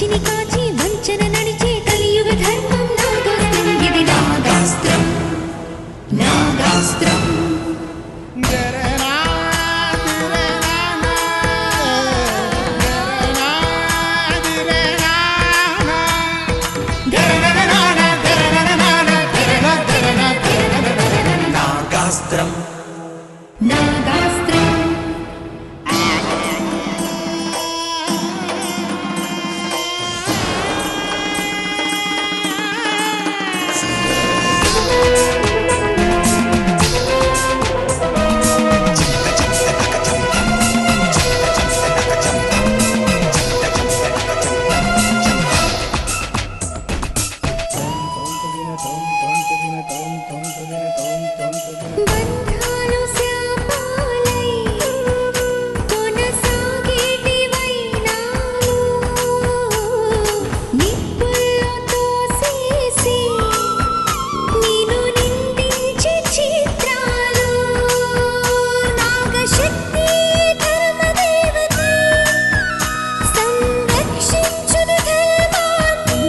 మంచిని కాచి వంచన నడిచే కలియుగ ధర్మం నాగాస్త్రం ఇది నాగాస్త్రం నాగాస్త్రం నాగాస్త్రం నాగాస్త్రం బంధాలు శాపాలై కొనసాగేటి వైనాలు నిప్పుల్లో తోసేసి నిన్ను నిందించే చిత్రాలు నాగశక్తి ధర్మదేవత సంరక్షించును ధర్మాన్ని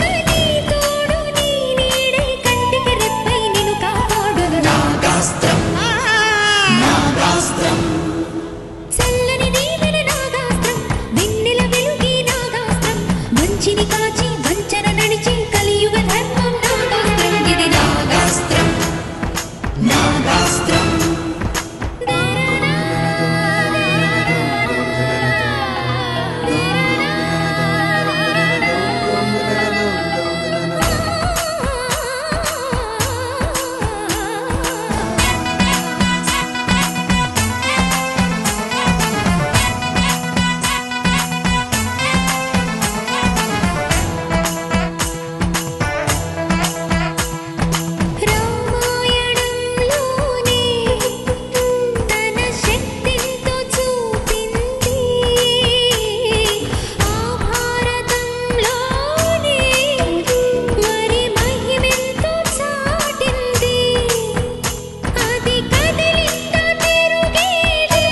కనీ తోడు నీ నీడై కంటికి రెప్పై నిన్ను కాపాడును నాగాస్త్రం నాగాస్త్రం చల్లని దీవెన నాగాస్త్రం వెన్నెల వెలుగే నాగాస్త్రం మంచిని కాచి వంచన నడిచే కలియుగ ధర్మం నాగాస్త్రం ఇది నాగాస్త్రం నాగాస్త్రం రామాయణంలోనే తన శక్తితో చూపింది ఆ భారతంలోనే మరి మహిమెంతో చాటింది అది కదిలింత తిరుగేది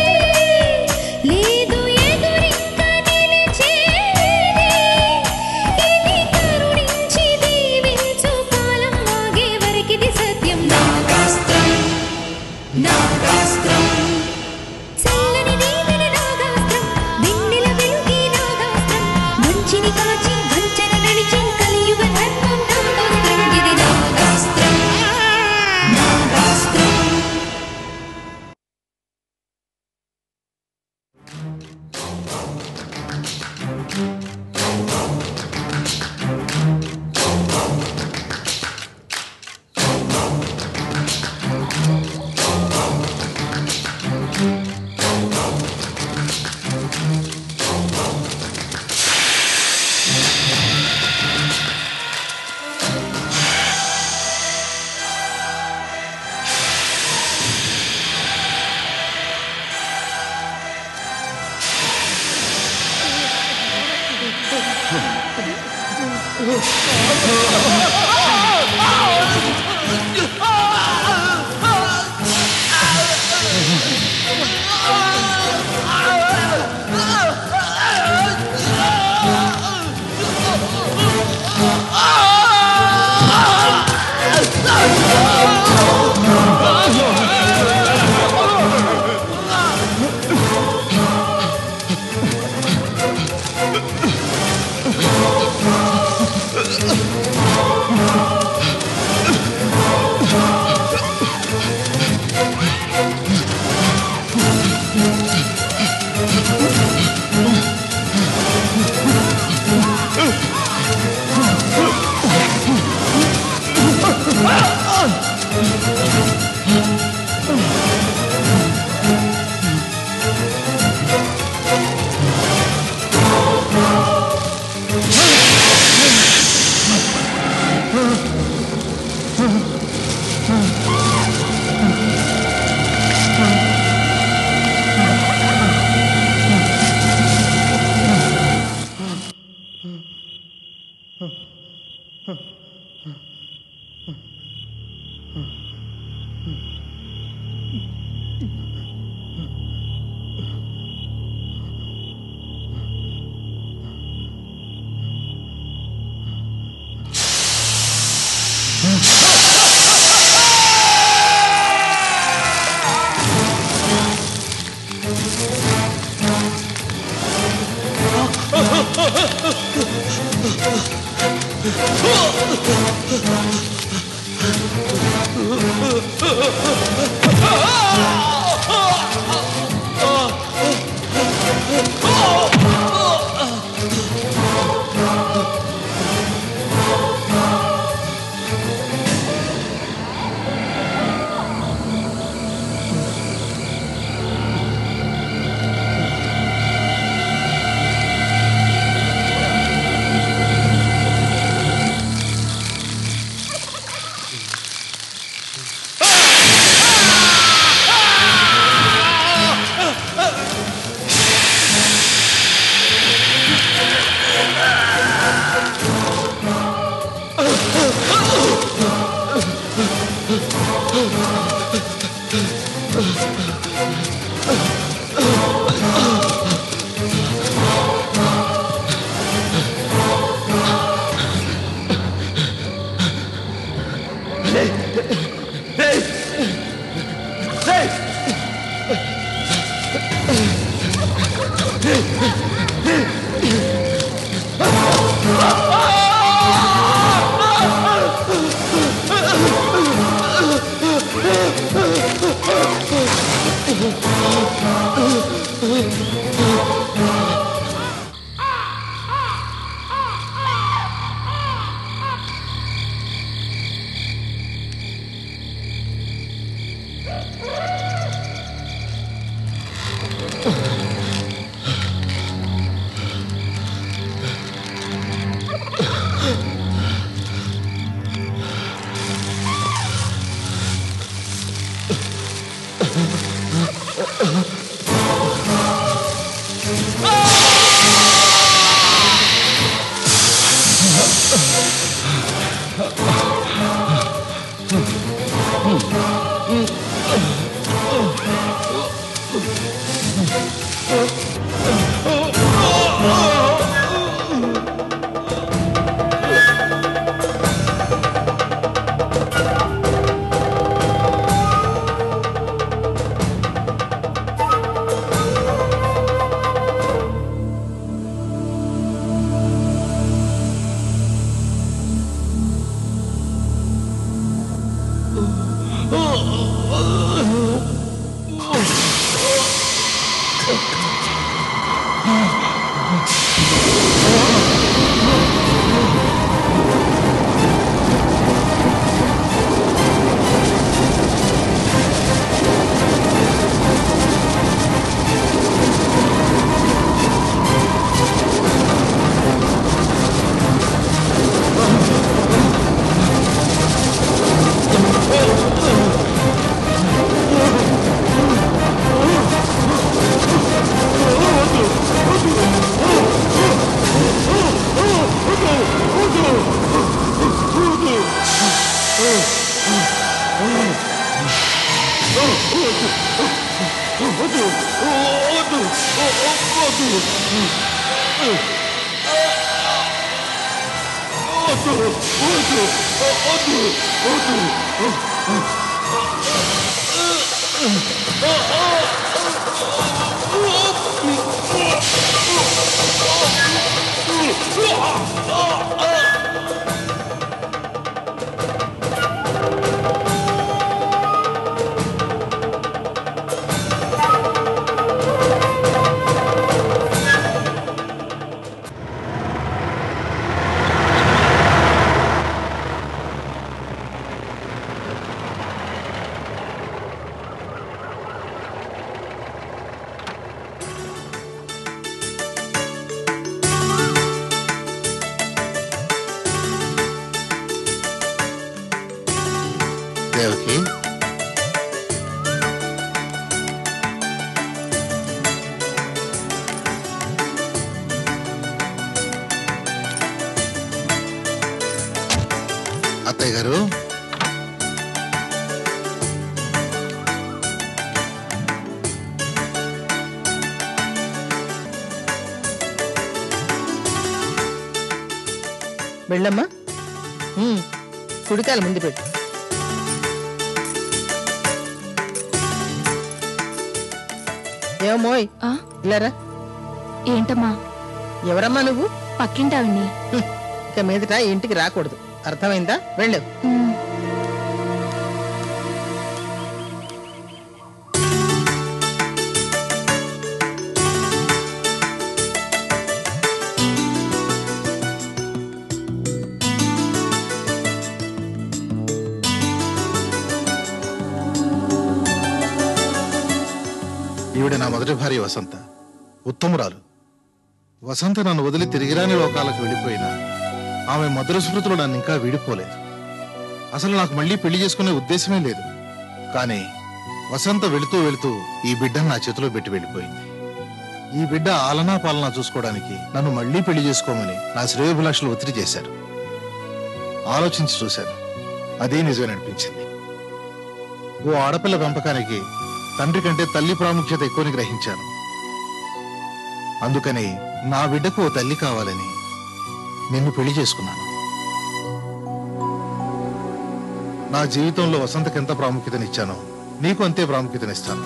లేదు ఎదురింక నిలిచేది ఇది కరుణించి దీవించు కాలం ఆగే వరకిది సత్యం నాగాస్త్రం నాగాస్త్రం చల్లని దీవెన నాగాస్త్రం వెన్నెల వెలుగే నాగాస్త్రం మంచిని కాచి వంచన నడిచే కలియుగ ధర్మం నాగాస్త్రం ఇది నాగాస్త్రం నాగాస్త్రం దేవకి అత్తయ్య గారు వెళ్ళమ్మా కుడికాయలు ముందు పెట్టు ఏమోయ్ ఇలారా ఏంటమ్మా ఎవరమ్మా నువ్వు పక్కింటావిని. ఇక మీదట ఇంటికి రాకూడదు, అర్థమైందా? వెళ్ళు. ఈవిడ నా మొదటి భార్య వసంత, ఉత్తమురాలు. వసంత నన్ను వదిలి తిరిగిరాని లోకాలకు వెళ్ళిపోయినా ఆమె మధుర స్మృతులు నన్ను ఇంకా వీడిపోలేదు. అసలు నాకు మళ్ళీ పెళ్లి చేసుకునే ఉద్దేశమే లేదు. కానీ వసంత వెళుతూ వెళుతూ ఈ బిడ్డను నా చేతిలో పెట్టి వెళ్ళిపోయింది. ఈ బిడ్డ ఆలనా పాలనా చూసుకోవడానికి నన్ను మళ్లీ పెళ్లి చేసుకోమని నా శ్రేయోభిలాషులు ఒత్తిడి చేశారు. ఆలోచించి చూశాను, అదే నిజమనిపించింది. ఓ ఆడపిల్ల పెంపకానికి తండ్రి కంటే తల్లి ప్రాముఖ్యత ఎక్కువని గ్రహించాను. అందుకని నా బిడ్డకు ఓ తల్లి కావాలని నిన్ను పెళ్లి చేసుకున్నాను. నా జీవితంలో వసంతకి ఎంత ప్రాముఖ్యతనిచ్చానో నీకు అంతే ప్రాముఖ్యతనిస్తాను.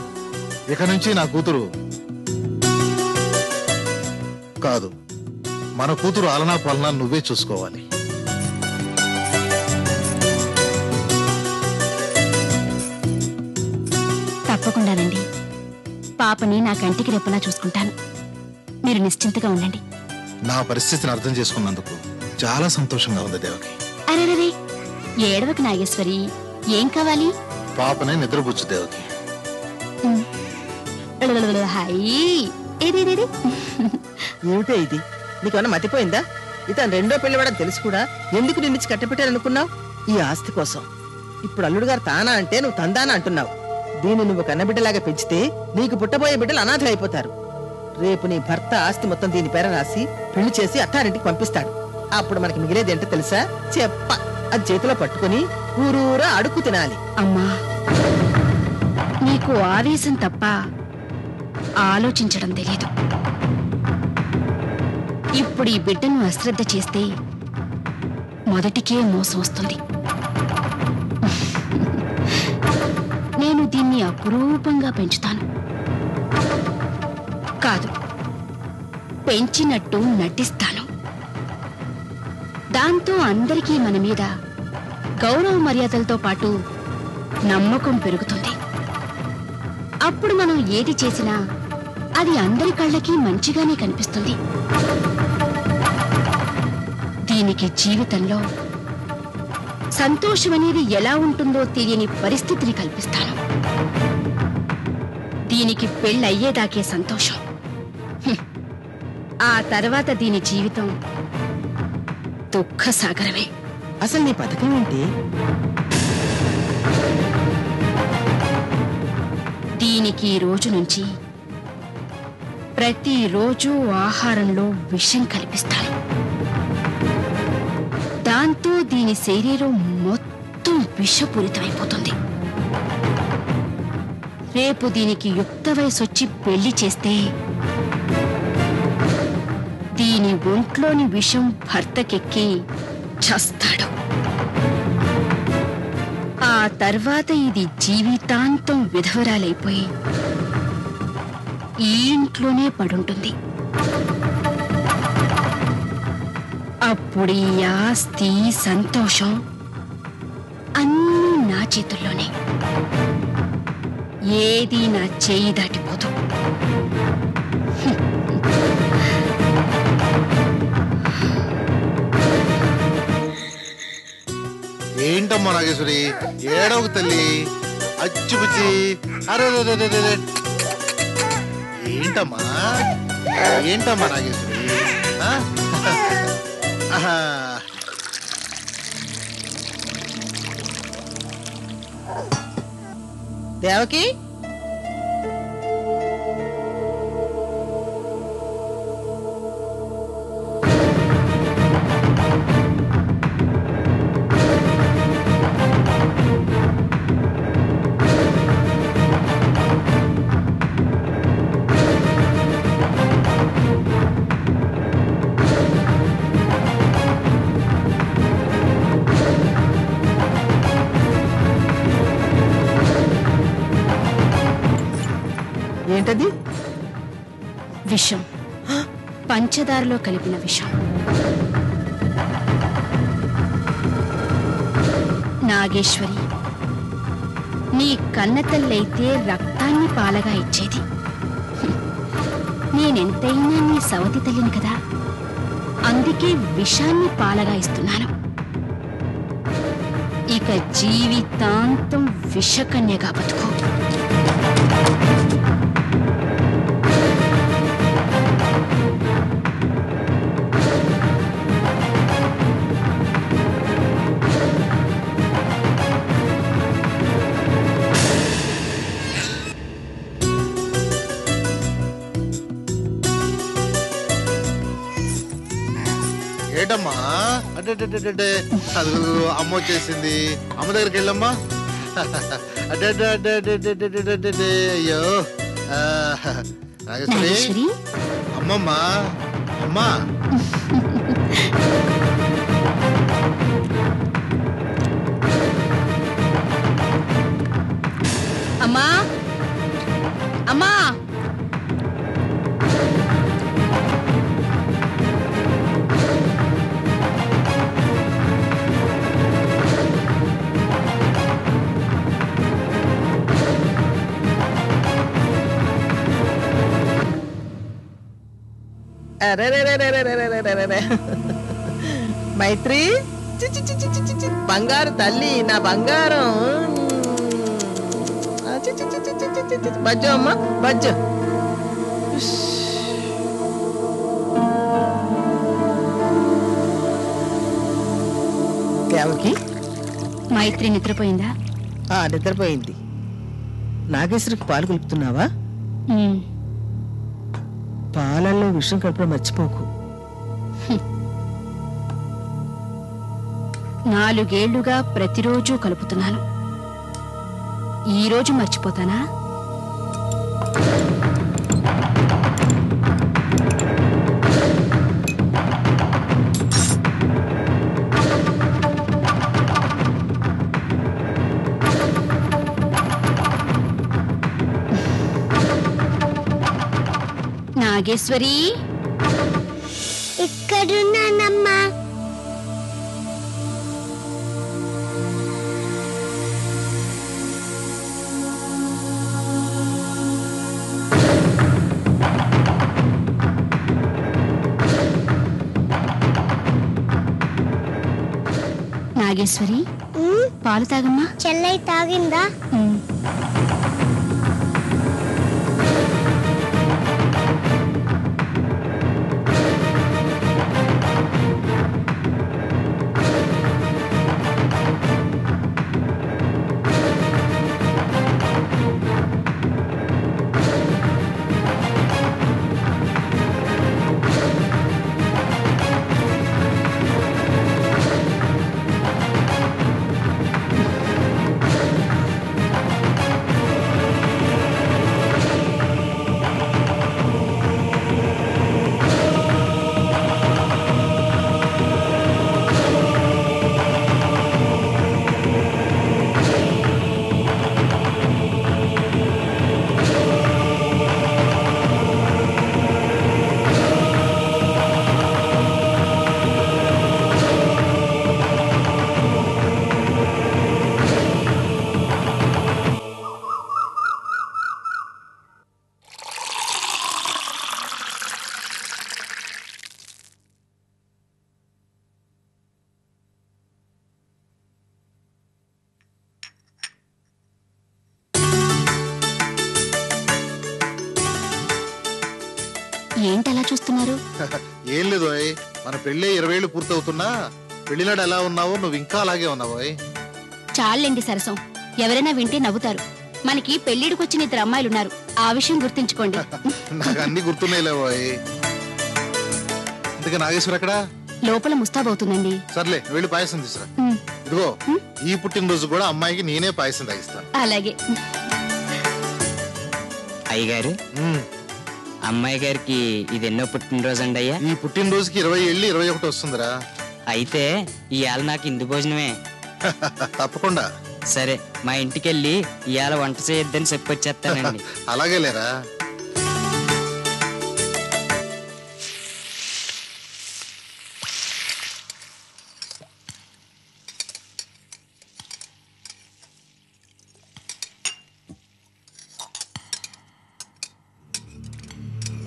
ఇక నుంచి నా కూతురు కాదు, మన కూతురు ఆలనా పాలనా నువ్వే చూసుకోవాలి. తప్పకుండానండి. పాపని నా కంటికి రెప్పలా చూసుకుంటాను. మీరు నిశ్చింతగా ఉండండి. నా పరిస్థితిని అర్థం చేసుకున్నందుకు చాలా సంతోషంగా ఉంది దేవకి. అరే, ఏడవకు నాగేశ్వరి. ఏం కావాలి? పాపనే నిద్రపుచ్చు దేవకి. ఏమిటే ఇది? నీకన్నా మతిపోయిందా? ఇతను రెండో పెళ్లివాడని తెలుసు కూడా ఎందుకు నిన్నిచ్చి కట్టపెట్టారనుకున్నావు? ఈ ఆస్తి కోసం. ఇప్పుడు అల్లుడు గారు తానా అంటే నువ్వు తందానా అంటున్నావు. దీన్ని నువ్వు కన్నబిడ్డలాగా పెంచితే నీకు పుట్టబోయే బిడ్డలు అనాథలు అయిపోతారు. రేపు నీ భర్త ఆస్తి మొత్తం దీని పేర రాసి పెళ్లి చేసి అత్తారింటికి పంపిస్తాడు. అప్పుడు మనకి మిగిలేది ఏంటో తెలుసా? చెప్ప. అది చేతిలో పట్టుకుని ఊరూరా అడుక్కు తినాలి. అమ్మా, నీకు ఆవేశం తప్ప ఆలోచించడం తెలీదు. ఇప్పుడు ఈ బిడ్డను అశ్రద్ధ చేస్తే మొదటికే మోసం వస్తుంది. నేను దీన్ని అపురూపంగా పెంచుతాను. కాదు, పెంచినట్టు నటిస్తాను. దాంతో అందరికీ మన మీద గౌరవ మర్యాదలతో పాటు నమ్మకం పెరుగుతుంది. అప్పుడు మనం ఏది చేసినా అది అందరి కళ్ళకి మంచిగానే కనిపిస్తుంది. దీనికి జీవితంలో సంతోషం అనేది ఎలా ఉంటుందో తెలియని పరిస్థితిని కల్పిస్తాను. దీనికి పెళ్ళయ్యేదాకే సంతోషం. ఆ తర్వాత దీని జీవితం దుఃఖ సాగరమే. అసలు నీ పథకం ఏంటి? దీనికి ఈ రోజు నుంచి ప్రతిరోజు ఆహారంలో విషం కల్పిస్తాను. దాంతో దీని శరీరం మొత్తం విషపూరితమైపోతుంది. రేపు దీనికి యుక్త వయసొచ్చి పెళ్లి చేస్తే దీని ఒంట్లోని విషం భర్తకెక్కి చస్తాడు. ఆ తర్వాత ఇది జీవితాంతం విధవరాలైపోయి ఈ ఇంట్లోనే పడుంటుంది. అప్పుడు ఈ ఆస్తి, సంతోషం అన్నీ నా చేతుల్లోనే. ఏది నా చేయి దాటిపోదు. ఏంటమ్మా నాగేశ్వరి, ఏడవకు తల్లి. అచ్చుపుచ్చి అరే ఏంటమ్మా ఏంటమ్మా నాగేశ్వరి? దేవకి, ఏంటది? విషం, పంచదారలో కలిపిన విషం. నాగేశ్వరి, నీ కన్నతల్లైతే రక్తాన్ని పాలగా ఇచ్చేది. నేనెంతైనా నీ సవతి తల్లిని కదా, అందుకే విషాన్ని పాలగా ఇస్తున్నాను. ఇక జీవితాంతం విషకన్యగా బతుకు. ఏటమ్మా అంటే అది అమ్మ వచ్చేసింది. అమ్మ దగ్గరికి వెళ్ళమ్మా. అంటే అయ్యో నాగేశ్వరి, అమ్మమ్మా అమ్మా. అమ్మా అమ్మా, మైత్రి, బంగారు తల్లి, నా బంగారం. బజ్జో అమ్మా, బజ్జో. దేవకి, మైత్రి నిద్రపోయిందా? నిద్రపోయింది. నాగేశ్వరికి పాలు కలుపుతున్నావా? పాలల్లో విషం కలపడం మర్చిపోకు. 4 ఏళ్లుగా ప్రతిరోజు కలుపుతున్నాను. ఈరోజు మర్చిపోతానా? నాగేశ్వరి, ఇక్కడున్నానమ్మా. నాగేశ్వరి, పాలు తాగమ్మా. చెల్లై తాగిందా? ఏంటలా చూస్తున్నారు? ఏం లేదు, మన పెళ్ళే 20 ఏళ్ళు పూర్తవుతున్నా పెళ్లినాడు ఎలా ఉన్నావో నువ్వు ఇంకా అలాగే ఉన్నావు. చాలండి సరసం, ఎవరైనా వింటే నవ్వుతారు. మనకి పెళ్లిడికొచ్చిన 2 అమ్మాయిలున్నారు, ఆ విషయం గుర్తుంచుకోండి. నాకు అన్ని గుర్తున్నాయిలేవోయ్. అందుకే నాగేశ్వర అక్కడ లోపల ముస్తాబవుతుందండి. సర్లే, వెళ్ళి పాయసం తీసురా. ఇదిగో, ఈ పుట్టినరోజు కూడా అమ్మాయికి నేనే పాయసం తాగిస్తాను. అలాగే. అయ్యగారు, అమ్మాయి గారికి ఇది ఎన్నో పుట్టినరోజు అండి అయ్యా? ఈ పుట్టినరోజుకి 20 వెళ్ళి 21 వస్తుందిరా. అయితే ఇవాళ నాకు ఇందు భోజనమే. తప్పకుండా. సరే, మా ఇంటికెళ్ళి ఇవాళ వంట చేయొద్దని చెప్పొచ్చేస్తానండి. అలాగే లేరా.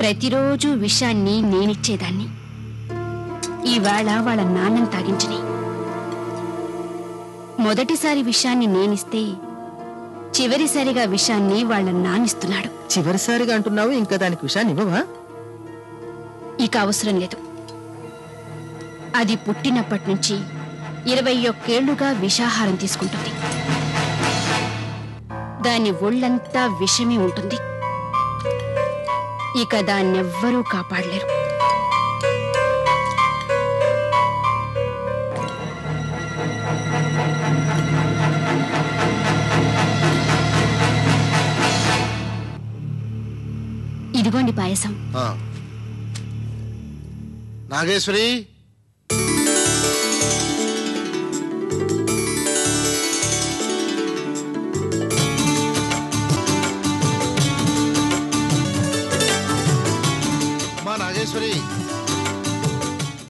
ప్రతిరోజు విషాన్ని నేనిచ్చేదాన్ని. ఈవేళ వాళ్ళ నాన్నని తాగించని. మొదటిసారి విషాన్ని నేనిస్తే చివరిసారిగా విషాన్ని వాళ్ళ నాన్నిస్తున్నాడు. చివరిసారిగా అంటున్నావు, ఇంకా దానికి విషయాన్ని ఇవ్వవా? ఇక అవసరం లేదు. అది పుట్టినప్పటి నుంచి 21 ఏళ్లుగా విషాహారం తీసుకుంటుంది. దాని ఒళ్ళంతా విషమే ఉంటుంది. ఇక దాన్నెవ్వరూ కాపాడలేరు. ఇదిగోండి పాయసం. నాగేశ్వరి,